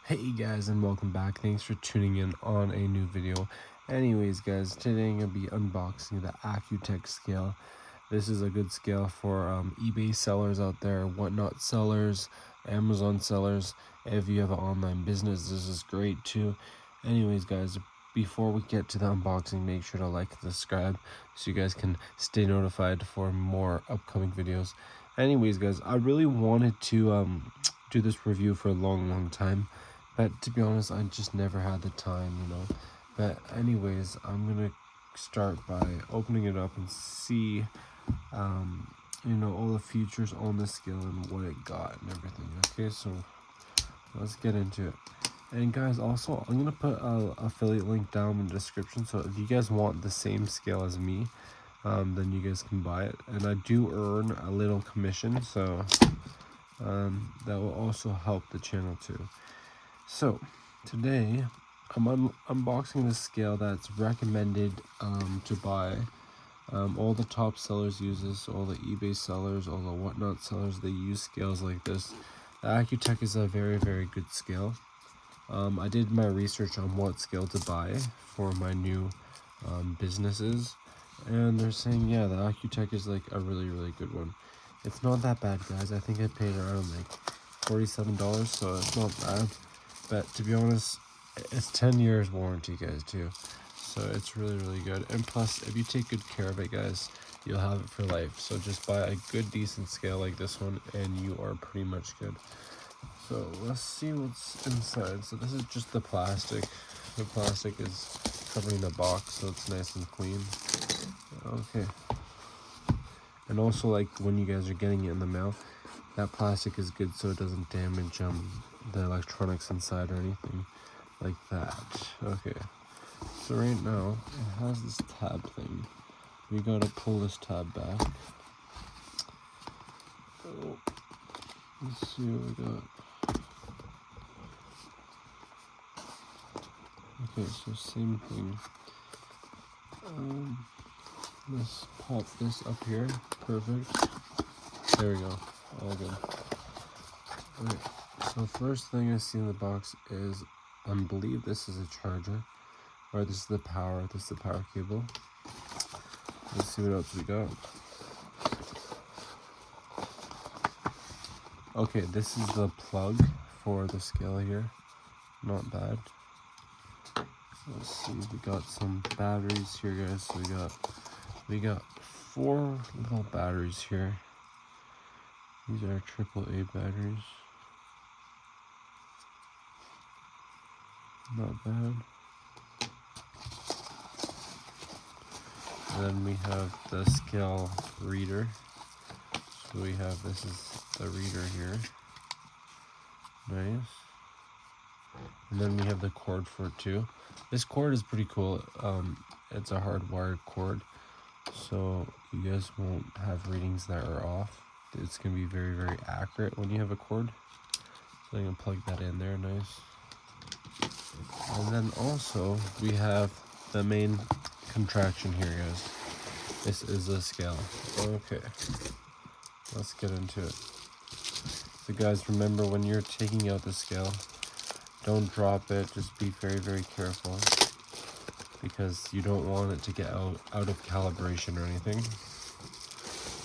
Hey guys, and welcome back. Thanks for tuning in on a new video. Anyways guys, today I'm going to be unboxing the Accuteck scale. This is a good scale for eBay sellers out there, whatnot sellers, Amazon sellers. If you have an online business, this is great too. Anyways guys, before we get to the unboxing, make sure to like and subscribe so you guys can stay notified for more upcoming videos. Anyways guys, I really wanted to do this review for a long time, but to be honest, I just never had the time, But anyways, I'm gonna start by opening it up and see, all the features on the scale and what it got and everything. Okay, so let's get into it. And guys, also, I'm gonna put a affiliate link down in the description. So if you guys want the same scale as me, then you guys can buy it. And I do earn a little commission, so that will also help the channel too. So today I'm unboxing this scale that's recommended to buy. All the top sellers use this, all the eBay sellers, all the whatnot sellers, they use scales like this. The Accuteck is a very good scale. I did my research on what scale to buy for my new businesses, and they're saying, yeah, the Accuteck is like a really good one. It's not that bad, guys. I think I paid around like $47, so it's not bad. But to be honest, it's 10 years warranty, guys, too. So it's really good. And plus, if you take good care of it, guys, you'll have it for life. So just buy a good, decent scale like this one, and you are pretty much good. So let's see what's inside. So this is just the plastic. The plastic is covering the box, so it's nice and clean. Okay. And also, like, when you guys are getting it in the mail, that plastic is good so it doesn't damage the electronics inside or anything like that. Okay, so right now it has this tab thing. We gotta pull this tab back. Oh, let's see what we got. Okay, so same thing. Let's pop this up here. Perfect. There we go. All good. Alright, so first thing I see in the box is, I believe this is a charger, or this is the power cable. Let's see what else we got. Okay, this is the plug for the scale here. Not bad. Let's see, we got some batteries here, guys. So we got 4 little batteries here. These are AAA batteries. Not bad. And then we have the scale reader. So we have, this is the reader here. Nice. And then we have the cord for it too. This cord is pretty cool. It's a hardwired cord, so you guys won't have readings that are off. It's gonna be very accurate when you have a cord. So I'm gonna plug that in there, nice. And then also we have the main contraction here, guys. This is the scale. Okay, let's get into it. So guys, remember, when you're taking out the scale, don't drop it. Just be very careful, because you don't want it to get out of calibration or anything.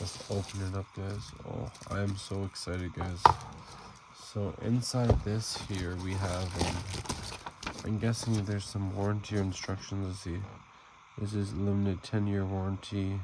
Let's open it up, guys. Oh, I am so excited, guys. So inside this here we have, I'm guessing there's some warranty instructions. Let's see. This is limited 10-year warranty,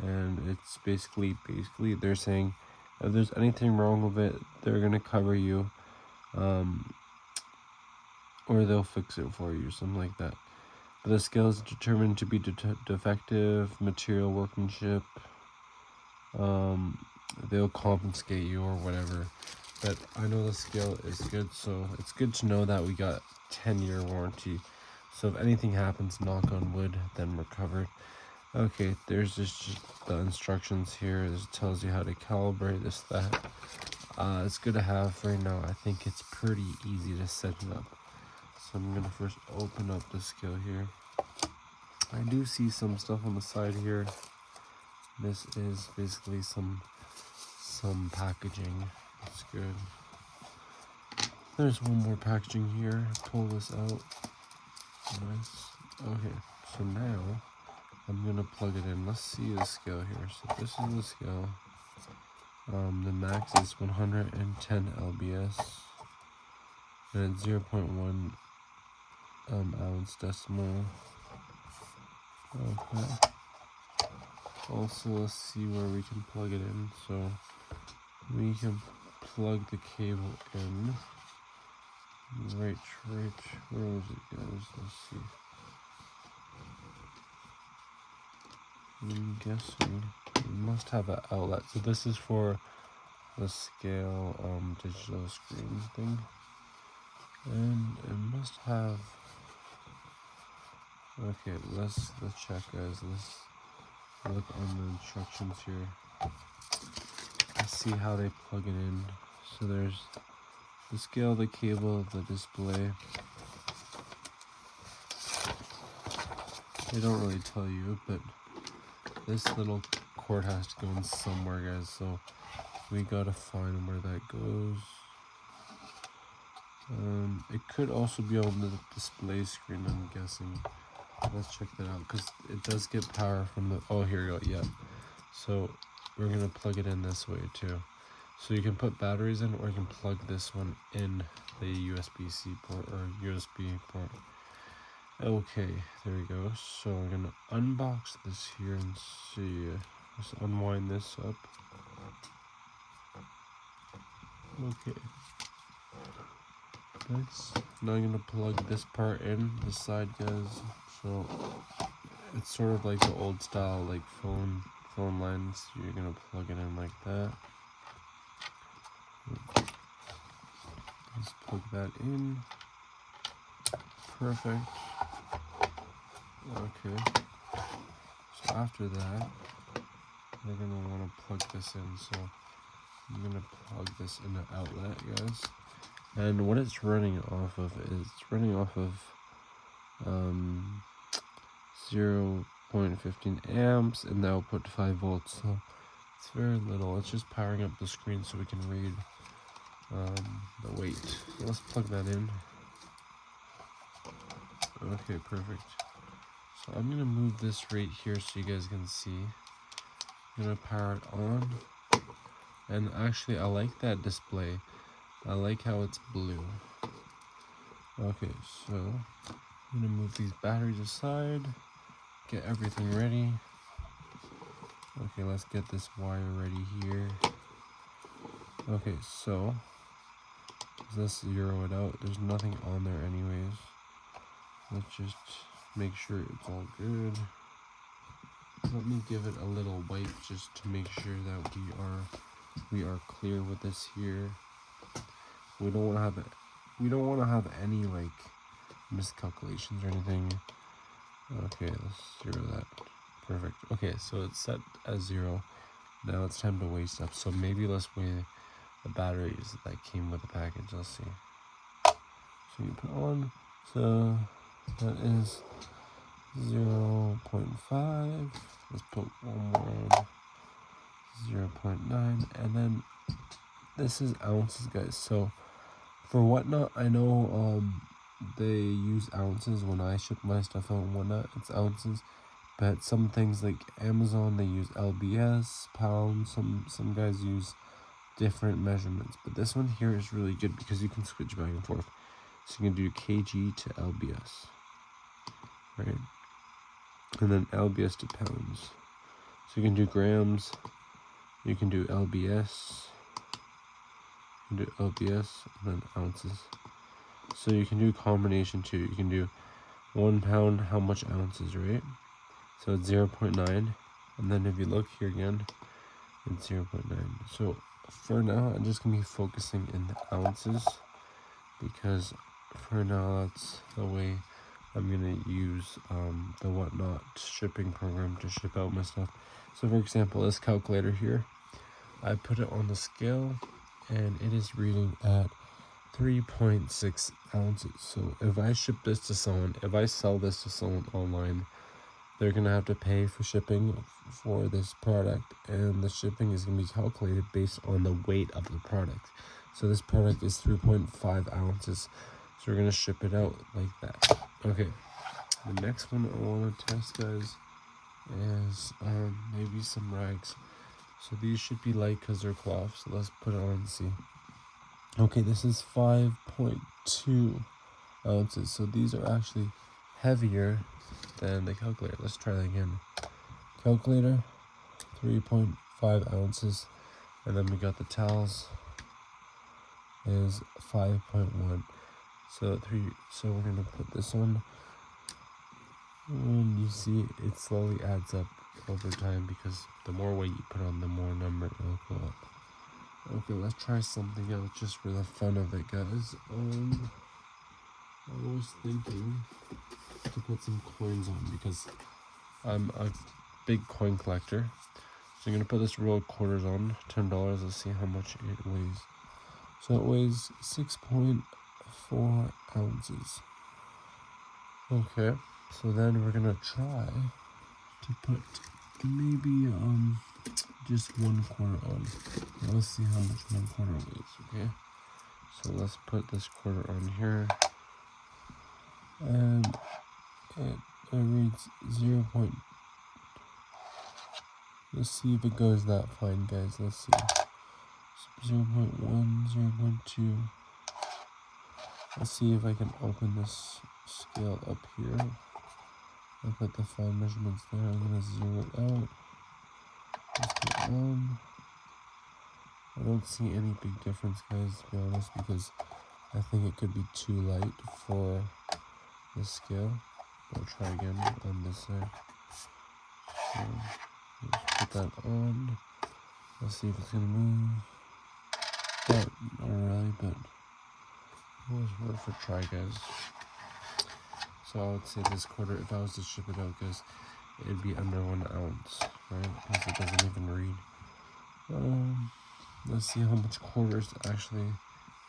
and it's basically they're saying if there's anything wrong with it, they're gonna cover you, or they'll fix it for you, something like that. But the scale is determined to be defective, material workmanship. They'll confiscate you or whatever. But I know the scale is good, so it's good to know that we got 10-year warranty. So if anything happens, knock on wood, then we're covered. Okay, there's just the instructions here. This tells you how to calibrate this, that. It's good to have right now. I think it's pretty easy to set it up. So I'm gonna first open up the scale here. I do see some stuff on the side here. This is basically some packaging. It's good. There's one more packaging here. Pull this out. Nice. Okay, so now I'm gonna plug it in. Let's see the scale here. So this is the scale. The max is 110 lbs, and it's 0.1 ounce decimal. Okay. Also, let's see where we can plug it in. So we can plug the cable in. Right. Where was it, guys? Let's see. I'm guessing it must have an outlet. So this is for the scale digital screen thing, and it must have. Okay, let's check, guys. Let's look on the instructions here. Let's see how they plug it in. So there's the scale, the cable, the display. They don't really tell you, but this little cord has to go in somewhere, guys. So we gotta find where that goes. It could also be on the display screen, I'm guessing. Let's check that out, because it does get power from the, oh, here we go, yeah. So we're gonna plug it in this way too. So you can put batteries in, or you can plug this one in the USB-C port or USB port. Okay, there we go. So we're gonna unbox this here and see. Let's unwind this up. Okay. Nice. Now I'm gonna plug this part in, this side, guys. So it's sort of like the old style, like phone lines. You're gonna plug it in like that. Let's plug that in. Perfect. Okay. So after that, we're gonna want to plug this in. So I'm gonna plug this in the outlet, guys. And what it's running off of is it's running off of 0.15 amps and the output 5 volts. So it's very little. It's just powering up the screen so we can read the weight. So let's plug that in. Okay, perfect. So I'm gonna move this right here so you guys can see. I'm gonna power it on. And actually, I like that display. I like how it's blue. Okay, so I'm gonna move these batteries aside, get everything ready. Okay, let's get this wire ready here. Okay, so let's zero it out. There's nothing on there anyways. Let's just make sure it's all good. Let me give it a little wipe just to make sure that we are clear with this here. We don't want to have any like miscalculations or anything. Okay, let's zero that. Perfect. Okay, so it's set as 0. Now it's time to waste up. So maybe let's weigh the batteries that came with the package. Let's see. So you put on. So that is 0.5. Let's put one more on. 0.9, and then this is ounces, guys. So for Whatnot, I know they use ounces when I ship my stuff out and whatnot. It's ounces, but some things like Amazon, they use lbs, pounds. Some guys use different measurements, but this one here is really good because you can switch back and forth. So you can do kg to lbs, right? And then lbs to pounds. So you can do grams. You can do lbs. You can do lbs and then ounces. So you can do a combination too. You can do 1 pound, how much ounces, right? So it's 0.9, and then if you look here again, it's 0.9. So for now, I'm just gonna be focusing in the ounces because for now that's the way I'm gonna use the Whatnot shipping program to ship out my stuff. So for example, this calculator here, I put it on the scale and it is reading at 3.6 ounces. So if I ship this to someone, if I sell this to someone online, they're gonna have to pay for shipping for this product, and the shipping is gonna be calculated based on the weight of the product. So this product is 3.5 ounces. So we're gonna ship it out like that. Okay, the next one I want to test, guys, is maybe some rags. So these should be light because they're cloth. So let's put it on and see. Okay, this is 5.2 ounces. So these are actually heavier than the calculator. Let's try that again. Calculator, 3.5 ounces. And then we got the towels is 5.1. So we're gonna put this on. And you see it slowly adds up over time because the more weight you put on, the more number it'll go up. Okay, let's try something else just for the fun of it, guys. I was thinking to put some coins on because I'm a big coin collector. So I'm gonna put this roll of quarters on, $10. Let's see how much it weighs. So it weighs 6.4 ounces. Okay, so then we're gonna try to put maybe just 1/4 on. Now let's see how much 1/4 weighs. Okay, so let's put this quarter on here, and it reads 0. Let's see if it goes that fine, guys. Let's see. 0.1, 0.2. Let's see if I can open this scale up here. I'll put the fine measurements there. I'm gonna zero it out. Let's put on. I don't see any big difference, guys, to be honest, because I think it could be too light for the scale. I'll try again on this side. So let's put that on. Let's see if it's gonna move. Not really, but it was worth a try, guys. So I would say this quarter, if I was to ship it out, guys, it'd be under 1 ounce, right? Because it doesn't even read. Let's see how much quarters actually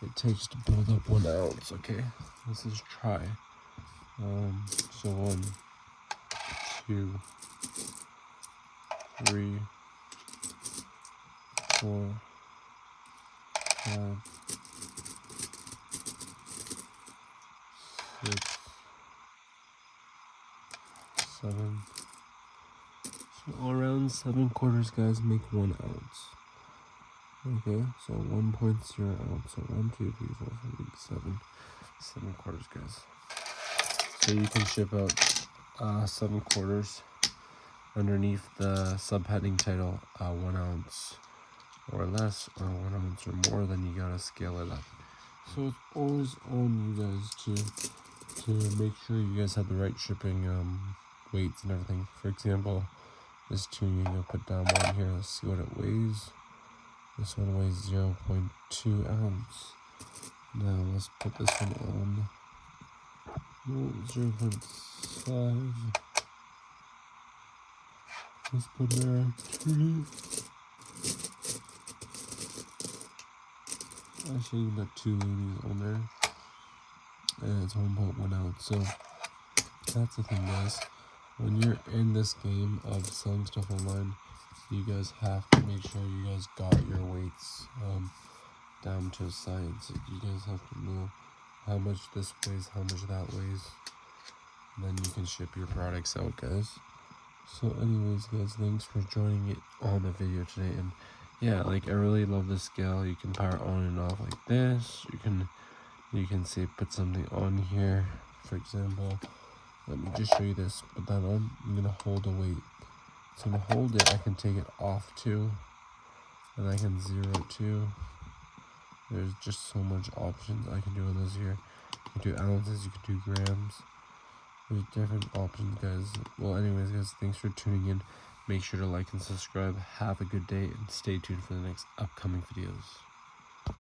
it takes to build up 1 ounce. Okay, let's just try. So 1, 2, 3, 4, 5, 6, 7. So all around 7 quarters, guys, make 1 ounce. Okay, so 1.0 ounce. So 1, 2, 3, 4, 5, 6, 7 quarters, guys. So you can ship out 7 quarters underneath the subheading title 1 ounce or less, or 1 ounce or more. Then you gotta scale it up. So it's always on you guys to make sure you guys have the right shipping weights and everything. For example, this tuning I'll put down one here. Let's see what it weighs. This one weighs 0.2 ounce. Now let's put this one on. 0.5. Let's put there 3. Actually, you got 2 loonies on there. And it's 1.1 ounce. So that's the thing, guys. When you're in this game of selling stuff online, you guys have to make sure you guys got your weights down to a science. You guys have to know how much this weighs, how much that weighs. And then you can ship your products out, guys. So anyways, guys, thanks for joining it on the video today. And yeah, like, I really love this scale. You can power on and off like this. You can say put something on here. For example, let me just show you this. Put that on. I'm gonna hold a weight. So to hold it, I can take it off too, and I can zero it too. There's just so much options I can do on this here. You can do ounces, you can do grams. There's different options, guys. Well, anyways, guys, thanks for tuning in. Make sure to like and subscribe. Have a good day, and stay tuned for the next upcoming videos.